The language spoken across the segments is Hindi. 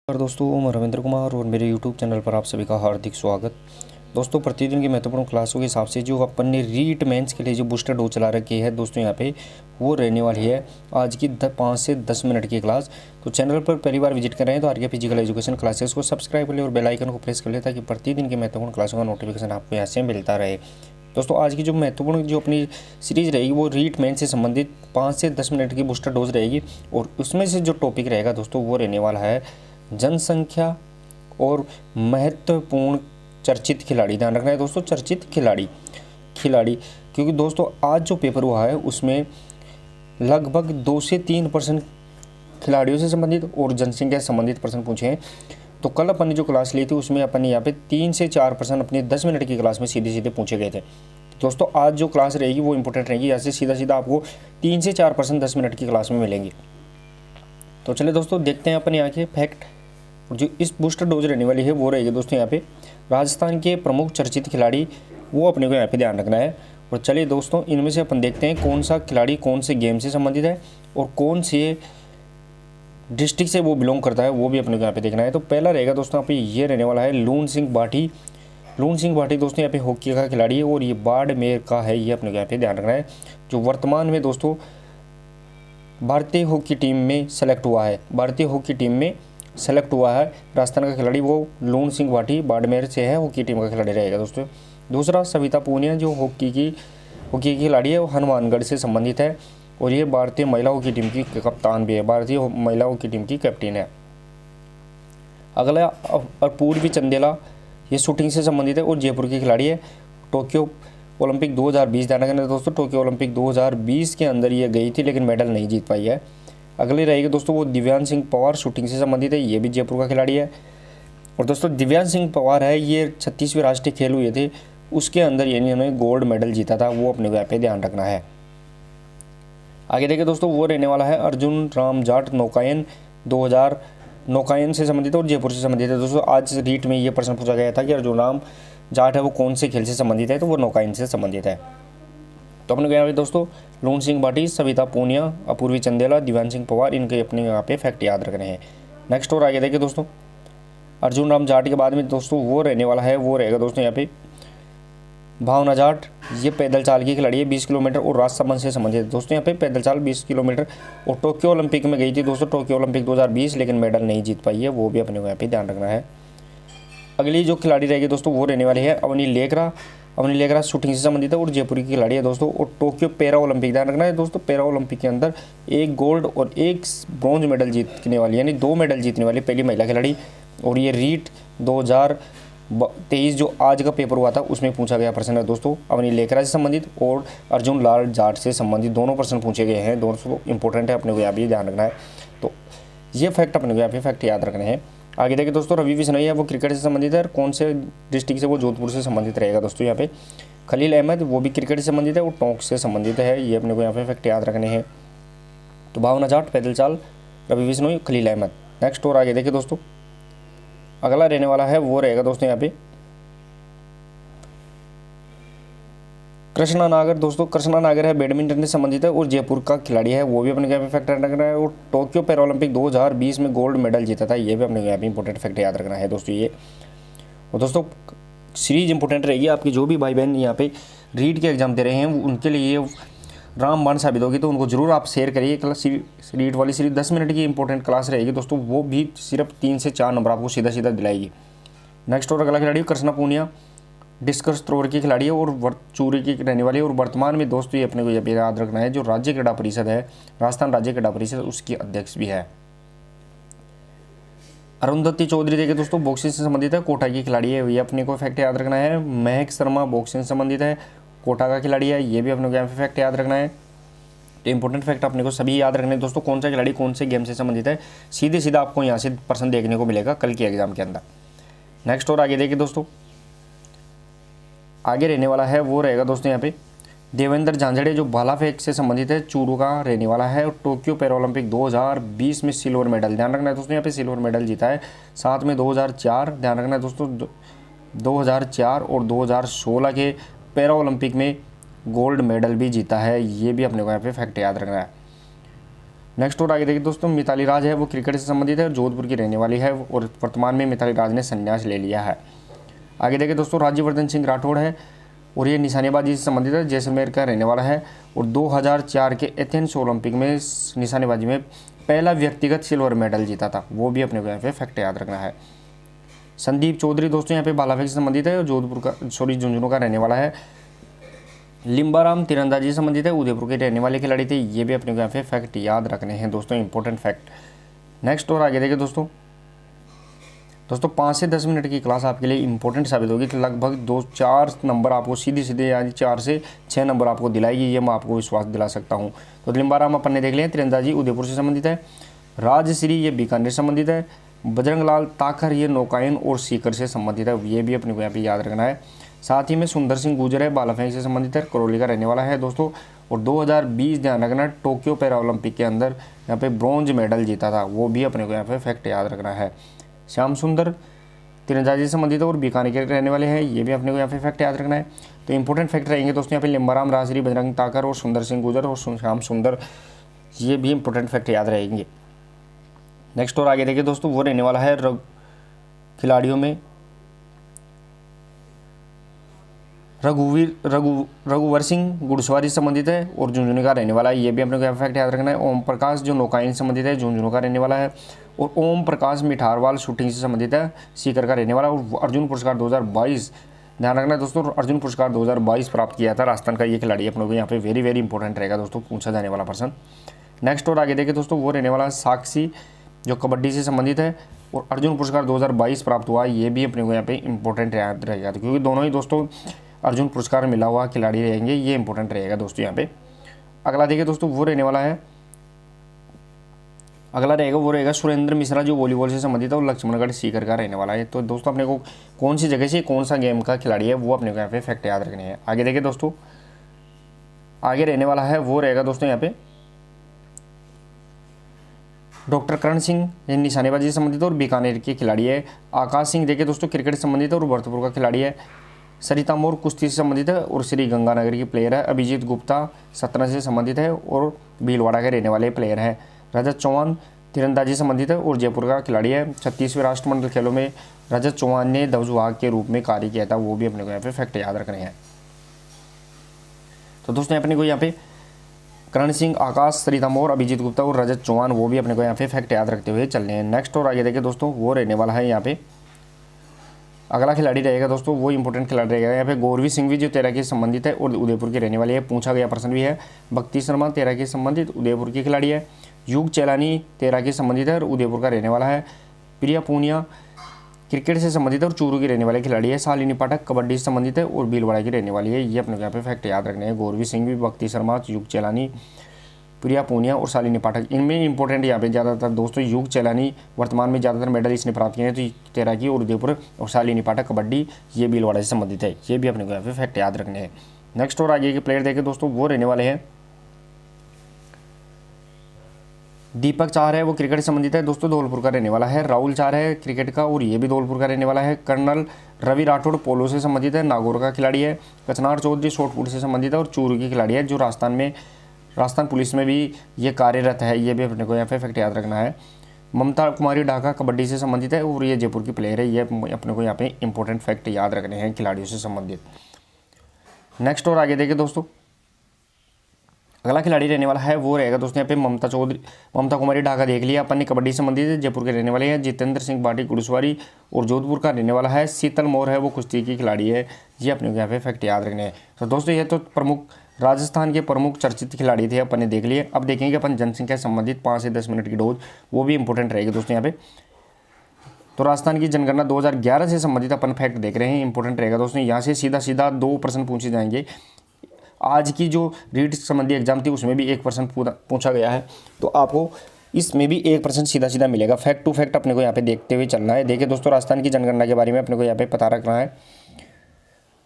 नमस्कार दोस्तों, मैं रविंद्र कुमार और मेरे YouTube चैनल पर आप सभी का हार्दिक स्वागत। दोस्तों, प्रतिदिन की महत्वपूर्ण क्लासों के हिसाब से जो अपन ने रीट मेंस के लिए जो बूस्टर डोज चला रखी है दोस्तों, यहाँ पे वो रहने वाली है आज की 5 से 10 मिनट की क्लास। तो चैनल पर पहली बार विजिट कर रहे हैं तो आर्या फिजिकल एजुकेशन क्लासेस को सब्सक्राइब कर ले और बेल आइकन को प्रेस कर ले ताकि प्रतिदिन की महत्वपूर्ण क्लासों का नोटिफिकेशन आपको यहाँ से मिलता रहे। दोस्तों, आज की जो महत्वपूर्ण जो अपनी सीरीज़ रहेगी वो रीट मेंस से संबंधित 5 से 10 मिनट की बूस्टर डोज रहेगी और उसमें से जो टॉपिक रहेगा दोस्तों वो रहने वाला है जनसंख्या और महत्वपूर्ण चर्चित खिलाड़ी। ध्यान रखना है दोस्तों, चर्चित खिलाड़ी क्योंकि दोस्तों आज जो पेपर हुआ है उसमें लगभग 2 से 3% खिलाड़ियों से संबंधित और जनसंख्या से संबंधित प्रश्न पूछे हैं। तो कल अपन ने जो क्लास ली थी उसमें अपन ने यहाँ पे 3 से 4% अपनी 10 मिनट की क्लास में सीधे सीधे पूछे गए थे। दोस्तों, आज जो क्लास रहेगी वो इंपॉर्टेंट रहेगी, यहाँ से सीधा सीधा आपको 3 से 4% 10 मिनट की क्लास में मिलेंगी। तो चलिए दोस्तों, देखते हैं अपन यहाँ के फैक्ट। जो इस बूस्टर डोज रहने वाली है वो रहेगी दोस्तों यहाँ पे राजस्थान के प्रमुख चर्चित खिलाड़ी, वो अपने को यहाँ पे ध्यान रखना है। और चलिए दोस्तों, इनमें से अपन देखते हैं कौन सा खिलाड़ी कौन से गेम से संबंधित है और कौन से डिस्ट्रिक्ट से वो बिलोंग करता है, वो भी अपने को यहाँ पे देखना है। तो पहला रहेगा दोस्तों यहाँ पे ये रहने वाला है लून सिंह भाटी। लून सिंह भाटी दोस्तों यहाँ पे हॉकी का खिलाड़ी है और ये बाड़मेर का है, ये अपने को यहाँ पे ध्यान रखना है। जो वर्तमान में दोस्तों भारतीय हॉकी टीम में सेलेक्ट हुआ है, राजस्थान का खिलाड़ी वो लून सिंह भाटी बाड़मेर से है, हॉकी टीम का खिलाड़ी रहेगा दोस्तों। दूसरा सविता पूनिया जो हॉकी की खिलाड़ी है, वो हनुमानगढ़ से संबंधित है और ये भारतीय महिला हॉकी टीम की कप्तान भी है, भारतीय महिला हॉकी टीम की कैप्टन है। अगला अपूर्वी चंदेला, ये शूटिंग से संबंधित है और जयपुर की खिलाड़ी है। टोक्यो ओलंपिक 2020, ध्यान रखना दोस्तों, टोक्यो ओलंपिक 2020 के अंदर ये गई थी लेकिन मेडल नहीं जीत पाई है। अगली रहेगी दोस्तों वो दिव्यांश सिंह पवार, शूटिंग से संबंधित है, ये भी जयपुर का खिलाड़ी है। और दोस्तों दिव्यांश सिंह पवार है, ये 36वें राष्ट्रीय खेल हुए थे उसके अंदर यानी उन्होंने गोल्ड मेडल जीता था, वो अपने यहाँ पे ध्यान रखना है। आगे देखिए दोस्तों, वो रहने वाला है अर्जुन राम जाट, नौकायन 2000 नौकायन से संबंधित और जयपुर से संबंधित है। दोस्तों आज रीट में ये प्रश्न पूछा गया था कि अर्जुन राम जाट है वो कौन से खेल से संबंधित है, तो वो नौकायन से संबंधित है। तो अपने यहाँ पे दोस्तों लून सिंह भाटी, सविता पूनिया, अपूर्वी चंदेला, दिव्यांश सिंह पवार, इनके अपने यहाँ पे फैक्ट याद रखने हैं। नेक्स्ट और आगे देखिए दोस्तों, अर्जुन राम जाट के बाद में दोस्तों वो रहने वाला है, वो रहेगा दोस्तों यहाँ पे भावना जाट। ये पैदल चाल की खिलाड़ी है, 20 किलोमीटर और राजसमंद से संबंधित है। दोस्तों यहाँ पे पैदल चाल 20 किलोमीटर और टोक्यो ओलंपिक में गई थी दोस्तों, टोक्यो ओलंपिक 2020, लेकिन मेडल नहीं जीत पाई है, वो भी अपने को यहाँ पे ध्यान रखना है। अगली जो खिलाड़ी रहेगी दोस्तों वो रहने वाली है अवनी लेकरा, शूटिंग से संबंधित है और जयपुर की खिलाड़ी है दोस्तों। और टोक्यो पैरा ओलंपिक, ध्यान रखना है दोस्तों, पैरा ओलंपिक के अंदर 1 गोल्ड और 1 ब्रॉन्ज मेडल जीतने वाली, यानी 2 मेडल जीतने वाली पहली महिला खिलाड़ी। और ये रीट 2023 जो आज का पेपर हुआ था उसमें पूछा गया प्रश्न है दोस्तों, अवनी लेकरा से संबंधित और अर्जुन लाल जाट से संबंधित दोनों प्रश्न पूछे गए हैं, दोनों इंपॉर्टेंट है, अपने को यहाँ भी ध्यान रखना है। तो ये फैक्ट अपने को यहाँ पे फैक्ट याद रखने हैं। आगे देखिए दोस्तों, रवि बिश्नोई है वो क्रिकेट से संबंधित है और कौन से डिस्ट्रिक्ट से, वो जोधपुर से संबंधित रहेगा दोस्तों यहाँ पे। खलील अहमद वो भी क्रिकेट से संबंधित है और टोंक से संबंधित है, ये अपने को यहाँ पे फैक्ट याद रखने हैं। तो भावना जाट, पैदल चाल, रवि बिश्नोई, खलील अहमद। नेक्स्ट और आगे देखिए दोस्तों, अगला रहने वाला है वो रहेगा दोस्तों यहाँ पे कृष्णा नागर। दोस्तों कृष्णा नागर है बैडमिंटन से संबंधित है और जयपुर का खिलाड़ी है, वो भी अपने यहाँ पे फैक्ट रखना है। और टोक्यो पैरालंपिक 2020 में गोल्ड मेडल जीता था, ये भी अपने यहाँ पे इंपॉर्टेंट फैक्ट याद रखना है दोस्तों ये। और दोस्तों सीरीज इंपॉर्टेंट रहेगी आपकी, जो भी भाई बहन यहाँ पे रीड के एग्जाम दे रहे हैं उनके लिए रामबाण साबित होगी, तो उनको जरूर आप शेयर करिए। क्लास रीड वाली सीरीज 10 मिनट की इंपॉर्टेंट क्लास रहेगी दोस्तों, वो भी सिर्फ 3 से 4 नंबर आपको सीधा सीधा दिलाएगी। नेक्स्ट और अगला खिलाड़ी कृष्णा पूनिया, डिस्कस थ्रोअर की खिलाड़ी है और चूरी की रहने वाली है और वर्तमान में दोस्तों ये अपने को ये याद रखना है, जो राज्य क्रीड़ा परिषद है, राजस्थान राज्य क्रीड़ा परिषद, उसकी अध्यक्ष भी है। अरुंधति चौधरी देखिए दोस्तों बॉक्सिंग से संबंधित है, कोटा की खिलाड़ी है, ये अपने को फैक्ट याद रखना है। महक शर्मा बॉक्सिंग से संबंधित है, कोटा का खिलाड़ी है, ये भी अपने को यहाँ पे फैक्ट याद रखना है। तो इंपॉर्टेंट फैक्ट अपने को सभी याद रखने हैं दोस्तों, कौन सा खिलाड़ी कौन से गेम से संबंधित है, सीधे सीधा आपको यहाँ से प्रश्न देखने को मिलेगा कल के एग्जाम के अंदर। नेक्स्ट और आगे देखिए दोस्तों, आगे रहने वाला है वो रहेगा दोस्तों यहाँ पे देवेंद्र झांझड़े, जो भाला फेंक से संबंधित है, चूरू का रहने वाला है और टोक्यो पैरालंपिक 2020 में सिल्वर मेडल, ध्यान रखना है दोस्तों यहाँ पे सिल्वर मेडल जीता है। साथ में 2004, ध्यान रखना है दोस्तों 2004 और 2016 के पैरा ओलंपिक में गोल्ड मेडल भी जीता है, ये भी अपने को यहाँ पे फैक्ट याद रखना है। नेक्स्ट और आगे देखिए दोस्तों, मिताली राज है वो क्रिकेट से संबंधित है और जोधपुर की रहने वाली है और वर्तमान में मिताली राज ने संन्यास ले लिया है। आगे देखिए दोस्तों, राज्यवर्धन सिंह राठौड़ है और ये निशानेबाजी से संबंधित है, जैसलमेर का रहने वाला है और 2004 के एथेंस ओलंपिक में निशानेबाजी में पहला व्यक्तिगत सिल्वर मेडल जीता था, वो भी अपने को यहाँ पे फैक्ट याद रखना है। संदीप चौधरी दोस्तों यहाँ पे बालाफेक से संबंधित है और जोधपुर का झुंझुनू का रहने वाला है। लिम्बाराम तीरंदाजी से संबंधित है, उदयपुर के रहने वाले खिलाड़ी थे, ये भी अपने को यहाँ पे फैक्ट याद रखने हैं दोस्तों, इंपॉर्टेंट फैक्ट। नेक्स्ट और आगे देखिए दोस्तों 5 से 10 मिनट की क्लास आपके लिए इंपॉर्टेंट साबित होगी, तो लगभग 2-4 नंबर आपको सीधे यानी 4 से 6 नंबर आपको दिलाएगी, ये मैं आपको विश्वास दिला सकता हूँ। तो लिम्बाराम अपन ने देख लिया, तीरंदाजी उदयपुर से संबंधित है। राजश्री ये बीकानेर से संबंधित है। बजरंग लाल ताखर ये नौकायन और सीकर से संबंधित है, ये भी अपने को यहाँ पे याद रखना है। साथ ही में सुंदर सिंह गुर्जर है, बालाफेंक से संबंधित है, करौली का रहने वाला है दोस्तों। और 2020 ध्यान रखना, टोक्यो पैरा ओलंपिक के अंदर यहाँ पे ब्रॉन्ज मेडल जीता था, वो भी अपने को यहाँ पे फैक्ट याद रखना है। श्याम सुंदर तीरंदाजी से संबंधित है और बीकानेर के रहने वाले हैं, ये भी अपने को यहाँ पे फैक्ट याद रखना है। तो इंपॉर्टेंट फैक्ट रहेंगे दोस्तों यहाँ पे लिम्बाराम, राजश्री, बजरंग ताकर और सुंदर सिंह गुर्जर और श्याम सुंदर, ये भी इंपॉर्टेंट फैक्ट याद रहेंगे। नेक्स्ट और आगे देखिए दोस्तों, वो रहने वाला है खिलाड़ियों में रघुवर सिंह घुड़सवारी से संबंधित है और झुंझुनू का रहने वाला है, ये भी अपने को फैक्ट याद रखना है। ओम प्रकाश जो नौकायन से संबंधित है, झुंझुनू का रहने वाला है। और ओम प्रकाश मिठारवाल शूटिंग से संबंधित है, सीकर का रहने वाला। और अर्जुन पुरस्कार 2022 ध्यान रखना है दोस्तों, अर्जुन पुरस्कार 2022 प्राप्त किया था राजस्थान का ये खिलाड़ी, अपने को यहाँ पे वेरी इंपॉर्टेंट रहेगा दोस्तों, पूछा जाने वाला पर्सन। नेक्स्ट और आगे देखिए दोस्तों, वो रहने वाला साक्षी जो कबड्डी से संबंधित है और अर्जुन पुरस्कार 2022 प्राप्त हुआ, ये भी अपने को यहाँ पे इंपॉर्टेंट याद रहेगा, क्योंकि दोनों ही दोस्तों अर्जुन पुरस्कार मिला हुआ खिलाड़ी रहेंगे, ये इंपॉर्टेंट रहेगा दोस्तों यहाँ पे। अगला देखिए दोस्तों, वो रहने वाला है, अगला रहेगा वो रहेगा सुरेंद्र मिश्रा जो वॉलीबॉल से संबंधित है और लक्ष्मणगढ़ सीकर का रहने वाला है। तो दोस्तों अपने को कौन सी जगह से कौन सा गेम का खिलाड़ी है वो अपने को यहाँ पे फैक्ट याद रखने हैं। आगे देखिए दोस्तों, आगे रहने वाला है वो रहेगा दोस्तों यहाँ पे डॉक्टर करण सिंह, ये निशानेबाजी से संबंधित और बीकानेर के खिलाड़ी है। आकाश सिंह देखिए दोस्तों क्रिकेट से संबंधित है और भरतपुर का खिलाड़ी है। सरिता मोर कुश्ती से संबंधित है और श्री गंगानगर की प्लेयर है। अभिजीत गुप्ता सतना से संबंधित है और भीलवाड़ा के रहने वाले प्लेयर हैं। रजत चौहान तीरंदाजी से संबंधित है और जयपुर का खिलाड़ी है। 36वें राष्ट्रमंडल खेलों में रजत चौहान ने ध्वजवाहक के रूप में कार्य किया था, वो भी अपने को यहाँ पे फैक्ट याद रखने हैं। तो दोस्तों अपने को यहाँ पे करण सिंह, आकाश, सरिता मोर, अभिजीत गुप्ता और रजत चौहान, वो भी अपने को यहाँ पे फैक्ट याद रखते हुए चलने हैं। नेक्स्ट और आगे देखिए दोस्तों, वो रहने वाला है यहाँ पे अगला खिलाड़ी रहेगा दोस्तों, वो इंपॉर्टेंट खिलाड़ी रहेगा यहाँ पे गौरवी सिंह भी जो तैराकी से संबंधित है और उदयपुर की रहने वाली है, पूछा गया प्रश्न भी है। भक्ति शर्मा तैराकी से संबंधित उदयपुर की खिलाड़ी है। युग चैलानी तैराकी से संबंधित है और उदयपुर का रहने वाला है। प्रिया पूनिया क्रिकेट से संबंधित है और चूरू की रहने वाली खिलाड़ी है। शालिनी पाठक कबड्डी से संबंधित है और भीलवाड़ा की रहने वाली है, ये अपने यहाँ पे फैक्ट याद रखने हैं। गौरवी सिंह भी, भक्ति शर्मा, युग चैलानी, प्रिया पूनिया और शालिनी पाठक, इनमें इंपॉर्टेंट यहाँ पे ज़्यादातर दोस्तों युग चैलानी वर्तमान में ज़्यादातर मेडल इसने प्राप्त किए हैं, तो तैराकी और उदयपुर और शालिनी पाठक कबड्डी, ये भीलवाड़ा से संबंधित है, ये भी अपने को यहाँ पे फैक्ट याद रखने हैं। नेक्स्ट और आगे के प्लेयर देखें दोस्तों, वो रहने वाले हैं दीपक चार है, वो क्रिकेट से संबंधित है दोस्तों, धौलपुर का रहने वाला है। राहुल चार है क्रिकेट का और ये भी धौलपुर का रहने वाला है। कर्नल रवि राठौड़ पोलो से संबंधित है, नागौर का खिलाड़ी है। कचनार चौधरी शॉटपुट से संबंधित है और चूरू की खिलाड़ी है जो राजस्थान पुलिस में भी ये कार्यरत है, ये भी अपने को यहाँ पे फैक्ट याद रखना है। ममता कुमारी ढाका कबड्डी से संबंधित है और ये जयपुर की प्लेयर है, ये अपने को यहाँ पे इंपॉर्टेंट फैक्ट याद रखने हैं खिलाड़ियों से संबंधित। नेक्स्ट और आगे देखिए दोस्तों, अगला खिलाड़ी रहने वाला है वो रहेगा दोस्तों यहाँ पे ममता कुमारी ढाका देख लिया अपन ने, कबड्डी से संबंधित है, जयपुर के रहने वाले हैं। जितेंद्र सिंह बाटी घुड़सवारी और जोधपुर का रहने वाला है। शीतल मोर है वो कुश्ती की खिलाड़ी है, ये अपने को यहाँ पे फैक्ट याद रखने हैं। तो दोस्तों ये तो प्रमुख राजस्थान के प्रमुख चर्चित खिलाड़ी थे, अपन ने देख लिए। अब देखेंगे अपन जनसंख्या संबंधित 5 से 10 मिनट की डोज, वो भी इंपॉर्टेंट रहेगी दोस्तों यहाँ पे। तो राजस्थान की जनगणना 2011 से संबंधित अपन फैक्ट देख रहे हैं, इंपॉर्टेंट रहेगा दोस्तों। यहाँ से सीधा 2 प्रश्न पूछे जाएंगे। आज की जो रीट संबंधी एग्जाम थी उसमें भी 1 प्रश्न पूछा गया है, तो आपको इसमें भी 1 प्रश्न सीधा मिलेगा। फैक्ट टू फैक्ट अपने को यहाँ पे देखते हुए चलना है। देखिए दोस्तों, राजस्थान की जनगणना के बारे में अपने को यहाँ पे पता रखना है।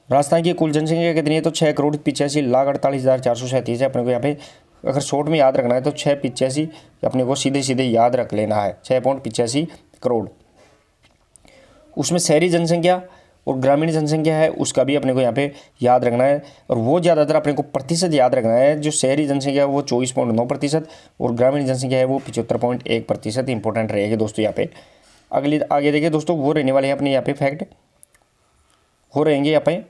राजस्थान की कुल जनसंख्या कितनी है, तो 6,85,48,437 है। अपने को यहाँ पे अगर शॉर्ट में याद रखना है तो 685 अपने को सीधे याद रख लेना है, 6.85 करोड़। उसमें शहरी जनसंख्या और ग्रामीण जनसंख्या है उसका भी अपने को यहाँ पे याद रखना है, और वो ज़्यादातर अपने को प्रतिशत याद रखना है। जो शहरी जनसंख्या है वो 24.9% और ग्रामीण जनसंख्या है वो 75.1% इंपॉर्टेंट रहेगी दोस्तों यहाँ पे। अगली आगे देखिए दोस्तों, वो रहने वाले हैं अपने यहाँ पे फैक्ट हो रहेंगे यहाँ पे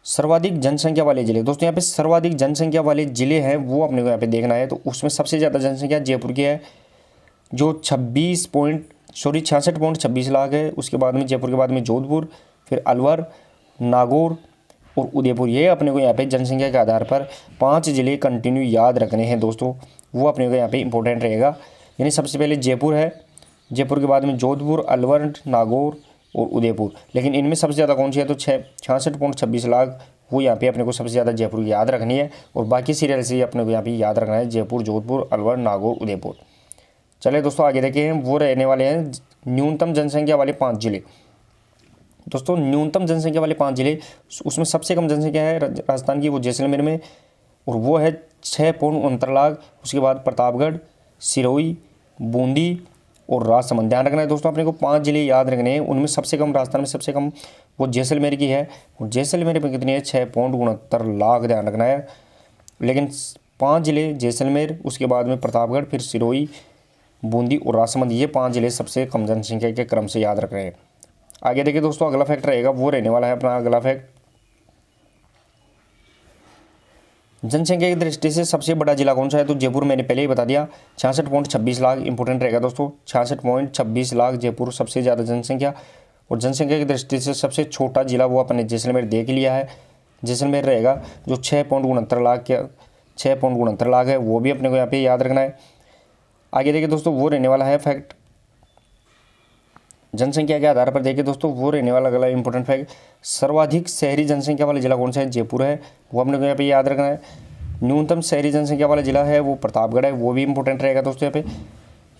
सर्वाधिक जनसंख्या वाले जिले। दोस्तों यहाँ पे सर्वाधिक जनसंख्या वाले जिले हैं वो अपने को यहाँ पे देखना है। तो उसमें सबसे ज़्यादा जनसंख्या जयपुर की है जो 66.26 लाख है। उसके बाद में जयपुर के बाद में जोधपुर, फिर अलवर, नागौर और उदयपुर। ये अपने को यहाँ पे जनसंख्या के आधार पर 5 जिले कंटिन्यू याद रखने हैं दोस्तों, वो अपने को यहाँ पे इंपॉर्टेंट रहेगा। यानी सबसे पहले जयपुर है, जयपुर के बाद में जोधपुर, अलवर, नागौर और उदयपुर। लेकिन इनमें सबसे ज़्यादा कौन सी है, तो 66.26 लाख, वो यहाँ पे अपने को सबसे ज़्यादा जयपुर की याद रखनी है। और बाकी सीरियल से अपने को यहाँ पे याद रखना है जयपुर, जोधपुर, अलवर, नागौर, उदयपुर। चलिए दोस्तों आगे देखें, वो रहने वाले हैं न्यूनतम जनसंख्या वाले 5 जिले। दोस्तों न्यूनतम जनसंख्या वाले 5 जिले, उसमें सबसे कम जनसंख्या है राजस्थान की, वो जैसलमेर में, और वो है 6.69 लाख। उसके बाद प्रतापगढ़, सिरोही, बूंदी और राजसमंद। ध्यान रखना है दोस्तों, अपने को 5 जिले याद रखने हैं। उनमें सबसे कम, राजस्थान में सबसे कम वो जैसलमेर की है, और जैसलमेर में कितनी है, 6.69 लाख। ध्यान रखना है। लेकिन 5 जिले जैसलमेर, उसके बाद में प्रतापगढ़, फिर सिरोही, बूंदी और राजसमंद, ये 5 जिले सबसे कम जनसंख्या के क्रम से याद रख रहे हैं। आगे देखिए दोस्तों, अगला फैक्ट रहेगा, वो रहने वाला है अपना अगला फैक्ट, जनसंख्या की दृष्टि से सबसे बड़ा जिला कौन सा है, तो जयपुर मैंने पहले ही बता दिया, 66.26 लाख इंपॉर्टेंट रहेगा दोस्तों। 66.26 लाख जयपुर, सबसे ज़्यादा जनसंख्या। और जनसंख्या की दृष्टि से सबसे छोटा जिला वो अपने जैसलमेर देख लिया है, जैसलमेर रहेगा जो 6.69 लाख के 6.69 लाख है, वो भी अपने को यहाँ पे याद रखना है। आगे देखिए दोस्तों, वो रहने वाला है फैक्ट, जनसंख्या के आधार पर देखिए दोस्तों, वो रहने वाला अगला इंपॉर्टेंट फैक्ट, सर्वाधिक शहरी जनसंख्या वाला जिला कौन सा है, जयपुर है, वो अपने को यहाँ पे याद रखना है। न्यूनतम शहरी जनसंख्या वाला जिला है वो प्रतापगढ़ है, वो भी इंपॉर्टेंट रहेगा दोस्तों यहाँ पे।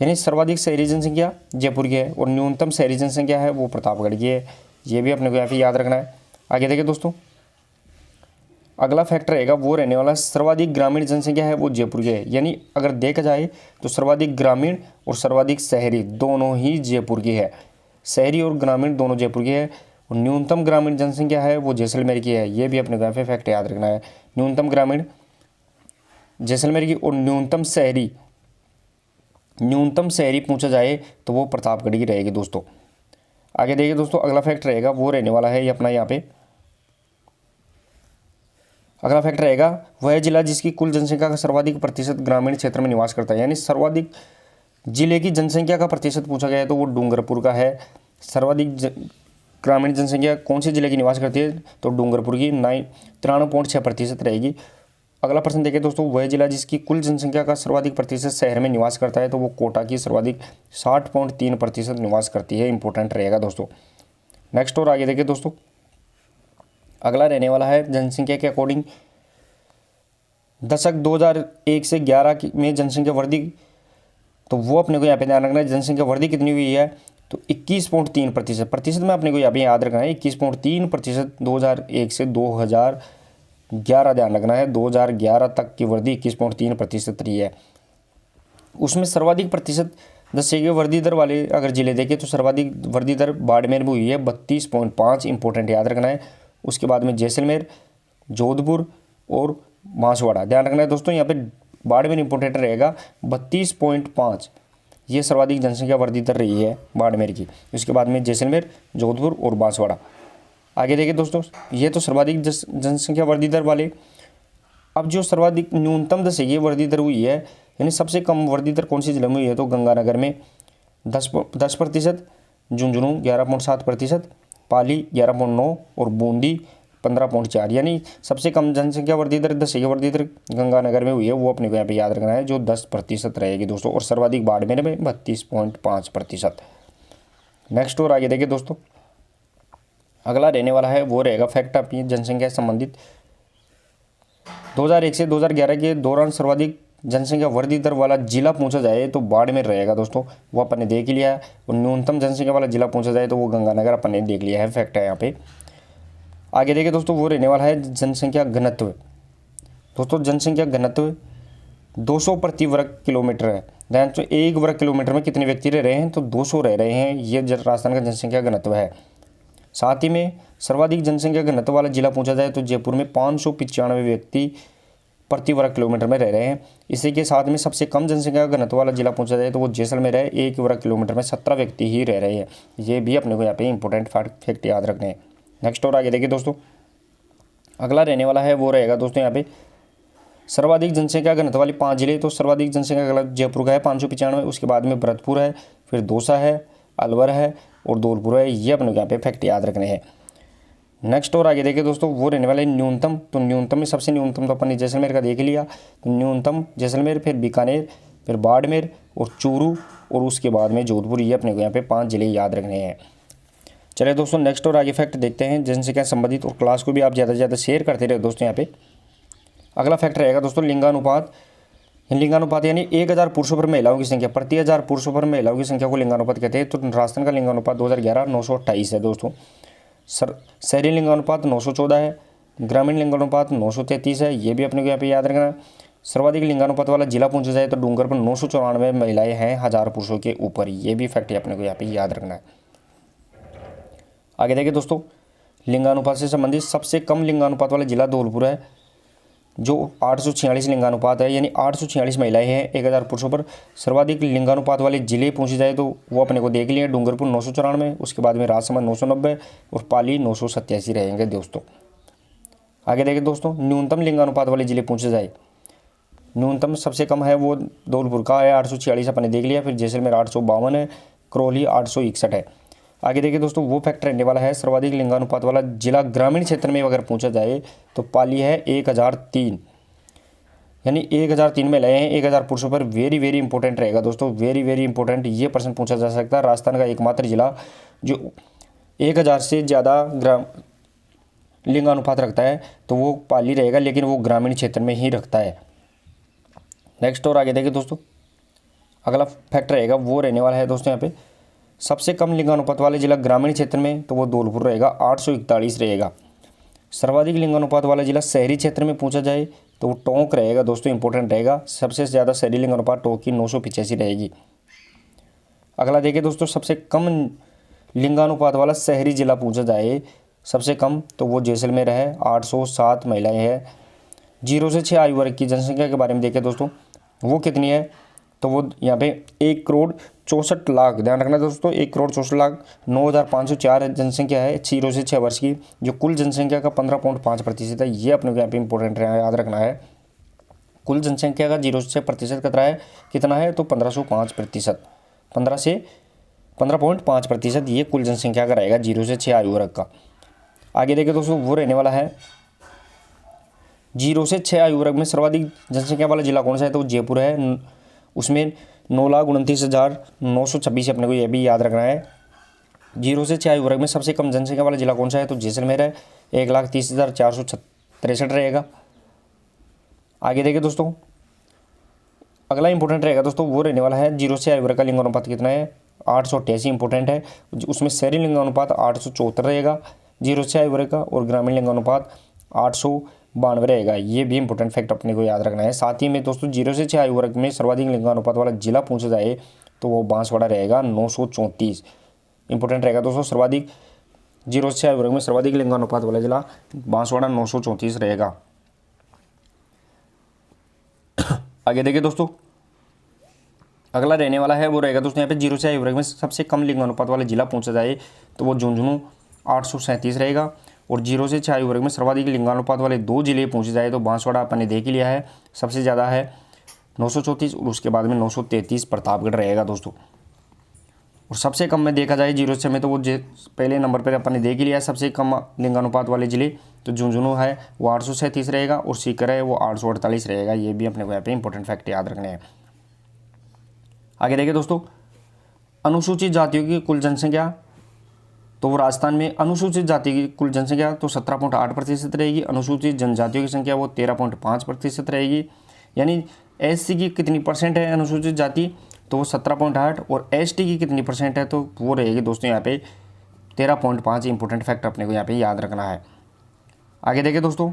यानी सर्वाधिक शहरी जनसंख्या जयपुर की है और न्यूनतम शहरी जनसंख्या है वो प्रतापगढ़ की है, ये भी अपने को यहाँ पे याद रखना है। आगे देखिए दोस्तों, अगला फैक्टर रहेगा, वो रहने वाला सर्वाधिक ग्रामीण जनसंख्या है वो जयपुर की है। यानी अगर देखा जाए तो सर्वाधिक ग्रामीण और सर्वाधिक शहरी दोनों ही जयपुर की है, शहरी और ग्रामीण दोनों जयपुर की है। और न्यूनतम ग्रामीण जनसंख्या है वो जैसलमेर की है, ये भी अपने को यहाँ पे फैक्ट याद रखना है। न्यूनतम ग्रामीण जैसलमेर की, और न्यूनतम शहरी पूछा जाए तो वो प्रतापगढ़ की रहेगी दोस्तों। आगे देखिए दोस्तों, अगला फैक्ट रहेगा, वो रहने वाला है ये अपना यहाँ पे अगला फैक्ट रहेगा, वह जिला जिसकी कुल जनसंख्या का सर्वाधिक प्रतिशत ग्रामीण क्षेत्र में निवास करता है। यानी सर्वाधिक जिले की जनसंख्या का प्रतिशत पूछा गया है तो वो डूंगरपुर का है। सर्वाधिक ग्रामीण जनसंख्या कौन से जिले की निवास करती है, तो डूंगरपुर की 93.6% रहेगी। अगला प्रश्न देखिए दोस्तों, वह जिला जिसकी कुल जनसंख्या का सर्वाधिक प्रतिशत शहर में निवास करता है तो वो कोटा की सर्वाधिक 60.3% निवास करती है, इंपॉर्टेंट रहेगा दोस्तों। नेक्स्ट और आगे देखिए दोस्तों, अगला रहने वाला है जनसंख्या के अकॉर्डिंग दशक 2001 से 11 में जनसंख्या वृद्धि, तो वो अपने को यहाँ पे ध्यान रखना है। जनसंख्या वृद्धि कितनी हुई है, तो 21.3%, प्रतिशत में अपने को यहाँ पे याद रखना है 21.3%। 2001 से 2011 ध्यान रखना है, 2011 तक की वृद्धि 21.3% रही है। उसमें सर्वाधिक प्रतिशत दशे की वृद्धि दर वाले अगर जिले देखें तो सर्वाधिक वृद्धि दर बाड़मेर में हुई है 32.5, इंपॉर्टेंट याद रखना है। उसके बाद में जैसलमेर, जोधपुर और बांसवाड़ा, ध्यान रखना है दोस्तों, यहाँ पे बाड़मेर इंपॉर्टेंट रहेगा 32.5, ये सर्वाधिक जनसंख्या वृद्धि दर रही है बाड़मेर की। उसके बाद में जैसलमेर, जोधपुर और बांसवाड़ा। आगे देखिए दोस्तों, ये तो सर्वाधिक जनसंख्या वृद्धि दर वाले। अब जो सर्वाधिक न्यूनतम दशकीय वृद्धि दर हुई है, यानी सबसे कम वृद्धि दर कौन सी जिले में हुई है, तो गंगानगर में 10%, झुंझुनू 11.7%, पाली 11.9 और बूंदी 15.4। यानी सबसे कम जनसंख्या वृद्धि दर दशकीय वृद्धि दर गंगानगर में हुई है, वो अपने को यहाँ पे याद रखना है, जो 10% रहेगी दोस्तों। और सर्वाधिक बाड़मेर में 32.5%। नेक्स्ट और आगे देखिए दोस्तों, अगला रहने वाला है वो रहेगा फैक्ट अपनी जनसंख्या संबंधित 2001 से 2011 के दौरान सर्वाधिक जनसंख्या वृद्धि दर वाला जिला पूछा जाए तो बाड़मेर रहेगा दोस्तों, वो अपन ने देख लिया है। और न्यूनतम जनसंख्या वाला जिला पूछा जाए तो वो गंगानगर अपन ने देख लिया है, फैक्ट है यहाँ पे। आगे देखिए दोस्तों, वो रहने वाला है जनसंख्या घनत्व। दोस्तों जनसंख्या घनत्व 200 प्रति वर्ग किलोमीटर है। ध्यान तो 1 वर्ग किलोमीटर में कितने व्यक्ति रह रहे हैं, तो 200 रह रहे हैं। ये राजस्थान का जनसंख्या घनत्व है। साथ ही में सर्वाधिक जनसंख्या घनत्व वाला जिला पूछा जाए तो जयपुर में 595 व्यक्ति प्रति वर्ग किलोमीटर में रह रहे हैं। इसी के साथ में सबसे कम जनसंख्या घनत्व वाला जिला पूछा जाए तो वो जैसलमेर है। 1 वर्ग किलोमीटर में 17 व्यक्ति ही रह रहे हैं। ये भी अपने को यहाँ पे इंपॉर्टेंट फैक्ट याद रखने हैं। नेक्स्ट और आगे देखिए दोस्तों, अगला रहने वाला है वो रहेगा दोस्तों यहाँ पे सर्वाधिक जनसंख्या घनत्व वाली 5 जिले। तो सर्वाधिक जनसंख्या जयपुर का है 595, उसके बाद में भरतपुर है, फिर दौसा है, अलवर है और धौलपुर है। ये अपने को यहाँ पे फैक्ट याद रखने हैं। नेक्स्ट और आगे देखिए दोस्तों, वो रहने वाले न्यूनतम। तो न्यूनतम में सबसे न्यूनतम तो अपन ने जैसलमेर का देख लिया। तो न्यूनतम जैसलमेर, फिर बीकानेर, फिर बाड़मेर और चूरू और उसके बाद में जोधपुर। ये अपने को यहाँ पे 5 जिले याद रखने हैं। चलिए दोस्तों नेक्स्ट और आगे फैक्ट देखते हैं जनसंख्या संबंधित, और क्लास को भी आप ज़्यादा से ज़्यादा शेयर करते रहे दोस्तों। यहाँ पे अगला फैक्ट रहेगा दोस्तों लिंगानुपात। लिंगानुपात यानी 1000 पुरुषों पर महिलाओं की संख्या, प्रति 1000 पुरुषों पर महिलाओं की संख्या को लिंगानुपात कहते हैं। तो राजस्थान का लिंगानुपात 2011 928 है दोस्तों। शहरी लिंगानुपात 914 है। ग्रामीण लिंगानुपात 933 है। ये भी अपने को यहाँ पे याद रखना है। सर्वाधिक लिंगानुपात वाला जिला पूछा जाए तो डूंगर पर 994 महिलाएं हैं 1000 पुरुषों के ऊपर। ये भी फैक्ट अपने को यहाँ पे याद रखना है। आगे देखिए दोस्तों, लिंगानुपात से संबंधित सबसे कम लिंगानुपात वाला जिला धौलपुर है, जो 846 लिंगानुपात है, यानी 846 महिलाएं हैं 1000 पुरुषों पर। सर्वाधिक लिंगानुपात वाले जिले पूछे जाए तो वो अपने को देख लिए, डूंगरपुर 994, उसके बाद में राजसमंद 990 और पाली 987 रहेंगे दोस्तों। आगे देखिए दोस्तों, न्यूनतम लिंगानुपात वाले जिले पूछे जाए, न्यूनतम सबसे कम है वो धौलपुर का है 846 अपने देख लिया। फिर जैसलमेर 852 है, करौली 861 है। आगे देखिए दोस्तों, वो फैक्ट रहने वाला है सर्वाधिक लिंगानुपात वाला जिला ग्रामीण क्षेत्र में अगर पूछा जाए तो पाली है 1003, यानी 1003 महिलाएं हैं 1000 पुरुषों पर। वेरी वेरी इंपॉर्टेंट रहेगा दोस्तों, वेरी वेरी इंपॉर्टेंट। ये प्रश्न पूछा जा सकता है। राजस्थान का एकमात्र जिला जो 1000 से ज़्यादा लिंगानुपात रखता है तो वो पाली रहेगा, लेकिन वो ग्रामीण क्षेत्र में ही रखता है। नेक्स्ट और आगे देखिए दोस्तों, अगला फैक्ट रहेगा वो रहने वाला है दोस्तों यहाँ पे सबसे कम लिंगानुपात वाले जिला ग्रामीण क्षेत्र में तो वो धौलपुर रहेगा 841 रहेगा। सर्वाधिक लिंगानुपात वाला जिला शहरी क्षेत्र में पूछा जाए तो वो टोंक रहेगा दोस्तों, इंपॉर्टेंट रहेगा। सबसे ज़्यादा शहरी लिंगानुपात टोंक की 985 रहेगी। अगला देखिए दोस्तों, सबसे कम लिंगानुपात वाला शहरी जिला पूछा जाए सबसे कम तो वो जैसलमेर है 807 महिलाएं हैं। 0 से 6 आयु वर्ग की जनसंख्या के बारे में देखें दोस्तों, वो कितनी है तो वो यहाँ पे 1,64,00,000, ध्यान रखना दोस्तों, 1,64,00,000 9,504 जनसंख्या है 0 से 6 वर्ष की, जो कुल जनसंख्या का 15.5% है। ये अपने को यहाँ पे इंपॉर्टेंट याद रखना है। कुल जनसंख्या का 0 से 6% कितना है तो 1505%, 15 से 15.5% ये कुल जनसंख्या का रहेगा 0 से 6 आयु वर्ग का। आगे देखिए दोस्तों, वो रहने वाला है 0 से 6 आयु वर्ग में सर्वाधिक जनसंख्या वाला जिला कौन सा है तो जयपुर है, उसमें 9,29,926 अपने को यह भी याद रखना है। 0 से 6 आयु वर्ग में सबसे कम जनसंख्या वाला जिला कौन सा है तो जैसलमेर है, 1,30,463 रहेगा। आगे देखिए दोस्तों, अगला इंपॉर्टेंट रहेगा दोस्तों वो रहने वाला है 0 से आयु वर्ग का लिंगानुपात कितना है 888 इंपॉर्टेंट है। उसमें शहरी लिंगानुपात 874 रहेगा 0 से आयु वर्ग का, और ग्रामीण लिंगानुपात 892 रहेगा। ये भी इंपॉर्टेंट फैक्ट अपने को याद रखना है। साथ ही में दोस्तों 0 से 6 आयु वर्ग में सर्वाधिक लिंगानुपात वाला जिला पूछा जाए तो वो बांसवाड़ा रहेगा 934 इंपॉर्टेंट रहेगा दोस्तों। सर्वाधिक 0 से 6 आयु वर्ग में सर्वाधिक लिंगानुपात वाला जिला बांसवाड़ा 934 रहेगा। आगे देखिए दोस्तों, अगला रहने वाला है वो रहेगा दोस्तों यहाँ पे 0 से आयु वर्ग में सबसे कम लिंगानुपात वाला जिला पूछा जाए तो वो झुंझुनू 837 रहेगा। और 0 से 6 आयु वर्ग में सर्वाधिक लिंगानुपात वाले 2 जिले पूछे जाए तो बांसवाड़ा अपन ने देख ही लिया है, सबसे ज़्यादा है 934 और उसके बाद में 933 प्रतापगढ़ रहेगा दोस्तों। और सबसे कम में देखा जाए 0 से में तो वो पहले नंबर पर अपन ने देख ही लिया है सबसे कम लिंगानुपात वाले जिले, तो झुंझुनू है वो 837 रहेगा और सीकर है वो 848 रहेगा। ये भी अपने को यहाँ पे इंपॉर्टेंट फैक्ट याद रखने हैं। आगे देखिए दोस्तों, अनुसूचित जातियों की कुल जनसंख्या तो वो राजस्थान में अनुसूचित जाति की कुल जनसंख्या तो 17.8% रहेगी। अनुसूचित जनजातियों की संख्या वो 13.5% रहेगी। यानी एससी की कितनी परसेंट है अनुसूचित जाति तो वो 17.8, और एसटी की कितनी परसेंट है तो वो रहेगी दोस्तों यहाँ पे 13.5। इंपॉर्टेंट फैक्ट अपने को यहाँ पे याद रखना है। आगे देखिए दोस्तों,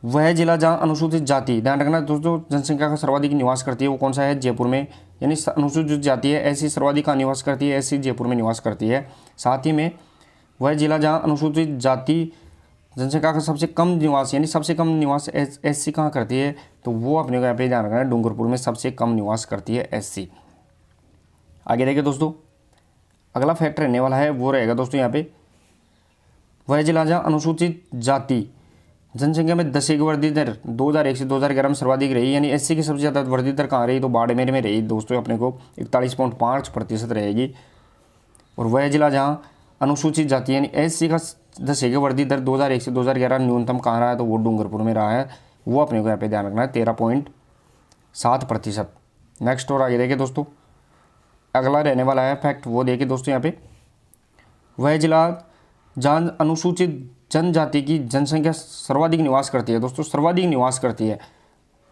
वह जिला जहाँ अनुसूचित जाति, ध्यान रखना दोस्तों, जनसंख्या का सर्वाधिक निवास करती है वो कौन सा है, जयपुर में। यानी अनुसूचित जाति है ऐसी सर्वाधिक का निवास करती है, ऐसी जयपुर में निवास करती है। साथ ही में वह जिला जहाँ अनुसूचित जाति जनसंख्या का सबसे कम निवास, यानी सबसे कम निवास एससी कहाँ करती है, तो वो अपने को यहाँ पे ध्यान रखना है, डूंगरपुर में सबसे कम निवास करती है एससी। आगे देखिए दोस्तों, अगला फैक्ट रहने वाला है वो रहेगा दोस्तों यहाँ पे, वह जिला जहाँ अनुसूचित जाति जनसंख्या में दशे की वृद्धि दर 2001 से 2011 में सर्वाधिक रही, यानी एससी की सबसे ज़्यादा वृद्धि दर कहाँ रही, तो बाड़मेर में रही दोस्तों, अपने को 41.5% रहेगी। और वह जिला जहाँ अनुसूचित जाति यानी एससी का दशे की वृद्धि दर 2001 से 2011 न्यूनतम कहाँ रहा है, तो वो डूंगरपुर में रहा है, वो अपने को यहाँ पे ध्यान रखना है 13.7%। नेक्स्ट और आगे देखिए दोस्तों, अगला रहने वाला है फैक्ट वो देखिए दोस्तों यहाँ पे, वह जिला जहाँ अनुसूचित जनजाति की जनसंख्या सर्वाधिक निवास करती है, दोस्तों सर्वाधिक निवास करती है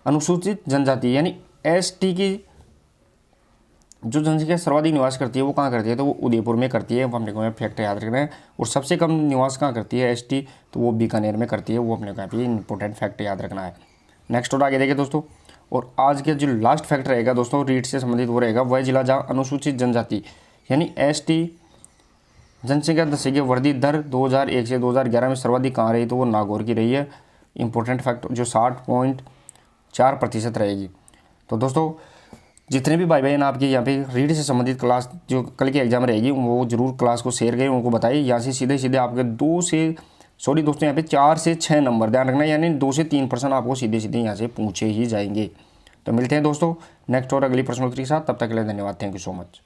अनुसूचित जनजाति यानी एसटी की जो जनसंख्या सर्वाधिक निवास करती है वो कहाँ करती है, तो वो उदयपुर में करती है, वो अपने को फैक्ट याद रखना है। और सबसे कम निवास कहाँ करती है एसटी, तो वो बीकानेर में करती है, वो अपने को यहाँ पे इंपॉर्टेंट फैक्ट याद रखना है। नेक्स्ट और आगे देखिए दोस्तों, और आज के जो लास्ट फैक्ट रहेगा दोस्तों रीट से संबंधित वो रहेगा, वह जिला जहाँ अनुसूचित जनजाति यानी एसटी जनसंख्या दशे की वृद्धि दर 2001 से 2011 में सर्वाधिक कहाँ रही, तो वो नागौर की रही है। इंपॉर्टेंट फैक्ट जो 60.4% रहेगी। तो दोस्तों जितने भी भाई बहन आपके यहाँ पे रीड से संबंधित क्लास जो कल की एग्जाम रहेगी वो जरूर क्लास को शेयर करें, उनको बताइए। यहाँ से सीधे सीधे आपके 4 से 6 नंबर ध्यान रखना, यानी 2 से 3% आपको सीधे सीधे यहाँ से पूछे ही जाएंगे। तो मिलते हैं दोस्तों नेक्स्ट और अगली प्रश्नोत्तरी के साथ, तब तक के लिए धन्यवाद, थैंक यू सो मच।